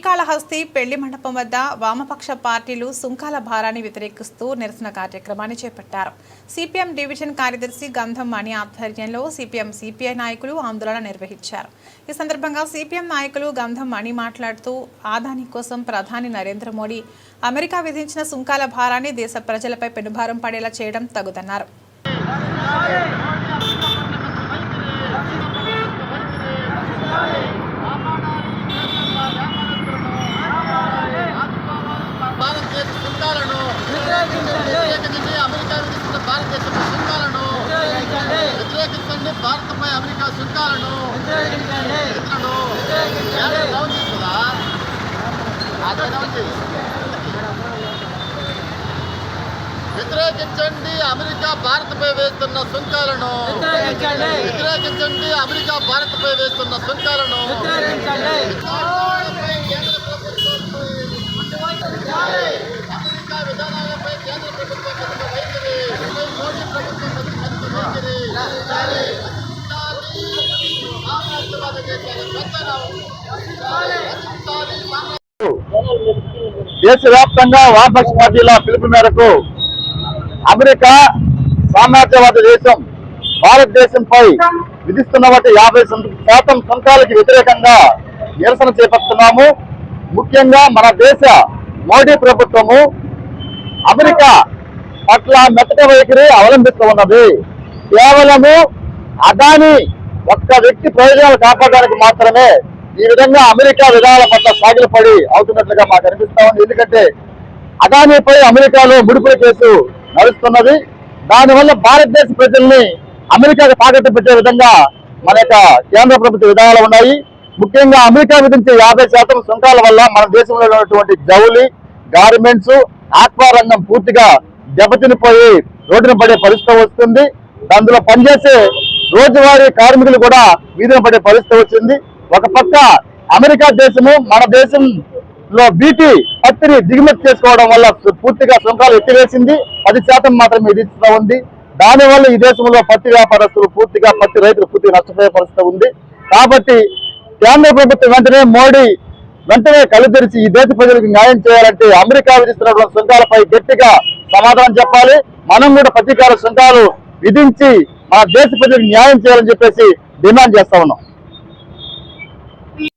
శ్రీకాళహస్తి పెళ్లి మండపం వద్ద వామపక్ష పార్టీలు సుంకాల భారాన్ని వ్యతిరేకిస్తూ నిరసన కార్యక్రమాన్ని చేపట్టారు. సిపిఎం డివిజన్ కార్యదర్శి గంధం మణి ఆధ్వర్యంలో సిపిఐ నాయకులు ఆందోళన నిర్వహించారు. ఈ సందర్భంగా సిపిఎం నాయకులు గంధం మణి మాట్లాడుతూ ఆదాని కోసం ప్రధాని నరేంద్ర మోడీ అమెరికా విధించిన సుంకాల భారాన్ని దేశ ప్రజలపై పెనుభారం పడేలా చేయడం తగుదన్నారు. భారతపై అమెరికా సుంకాలను వ్యతిరేకించండి. అమెరికా భారత్పై వేస్తున్న సుంకాలను వ్యతిరేకించండి. అమెరికా భారత్పై వేస్తున్న సుంకాలను అమెరికా విధానాలపై కేంద్ర ప్రభుత్వం వైఖరి మోడీ ప్రభుత్వం వైఖరి దేశవ్యాప్తంగా వామపక్ష పార్టీల పిలుపు మేరకు అమెరికా సామ్రాజ్యవాద దేశం భారతదేశంపై విధిస్తున్న 50% సుంకాలకి వ్యతిరేకంగా నిరసన చేపడుతున్నాము. ముఖ్యంగా మన దేశ మోడీ ప్రభుత్వము అమెరికా పట్ల మెత్తటి వైఖరి అవలంబిస్తూ ఉన్నది. కేవలము అదాని ఒక్క వ్యక్తి ప్రయోజనాలు కాపాడడానికి మాత్రమే ఈ విధంగా అమెరికా విధానాల పట్ల సాగిలపడి అవుతున్నట్లుగా మాకు అనిపిస్తా ఉంది. ఎందుకంటే అదానిపై అమెరికాలో ముడుపుల కేసు నడుస్తున్నది. దానివల్ల భారతదేశ ప్రజల్ని అమెరికాకు తాకట్టు పెట్టే విధంగా మన యొక్క కేంద్ర ప్రభుత్వ విధానాలు ఉన్నాయి. ముఖ్యంగా అమెరికా విధించే 50% సుంకాల వల్ల మన దేశంలో ఉన్నటువంటి జౌలి, గార్మెంట్స్, ఆక్వా రంగం పూర్తిగా దెబ్బతినిపోయి రోడ్డున పడే పరిస్థితి వస్తుంది. అందులో పనిచేసే రోజువారీ కార్మికులు కూడా వీధిన పడే పరిస్థితి వచ్చింది. ఒక పక్క అమెరికా దేశము మన దేశంలో బీటీ పత్తిని దిగుమతి చేసుకోవడం వల్ల పూర్తిగా సుంకాలు ఎత్తివేసింది. 10% మాత్రమే విధిస్తూ ఉంది. దానివల్ల ఈ దేశంలో పత్తి వ్యాపారస్తులు పూర్తిగా పత్తి రైతులు పూర్తిగా నష్టపోయే పరిస్థితి ఉంది. కాబట్టి కేంద్ర ప్రభుత్వం మోడీ వెంటనే కళ్ళు తెరిచి ఈ దేశ ప్రజలకు న్యాయం చేయాలంటే అమెరికా విధిస్తున్నటువంటి సుంకాలపై గట్టిగా సమాధానం చెప్పాలి. మనం కూడా ప్రతీకార సుంకాలు విధించి మన దేశ ప్రజలకు న్యాయం చేయాలని చెప్పేసి డిమాండ్ చేస్తా ఉన్నాం.